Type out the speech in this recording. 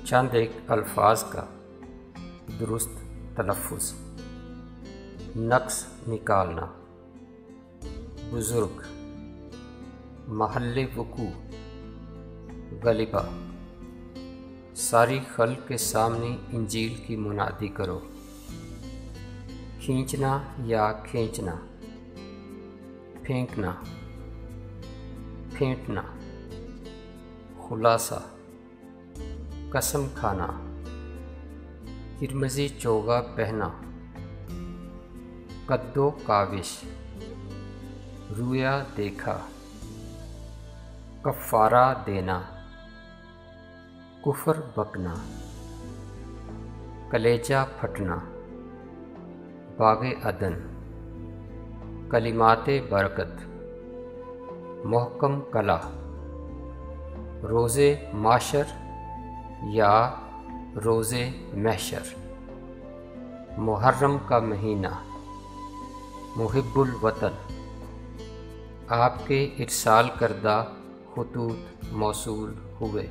चंद एक अल्फाज का दुरुस्त तलफ़ुज़। नक्स निकालना, बुज़ुर्ग, महल्ले वकू, गलिबा। सारी खल्क़ के सामने इंजील की मुनादी करो। खींचना या खींचना, फेंकना, फेंटना, खुलासा, कसम खाना, किरमजी चोगा पहना, कद्दो काविश, रुया देखा, कफ़ारा देना, कुफर बकना, कलेजा फटना, बागे अदन, कलिमाते बरकत, मोहकम कला, रोज़े माशर या रोज़े महशर, मुहर्रम का महीना, मुहिब्बुल वतन, आपके इरसाल करदा खुतूत मौसूल हुए।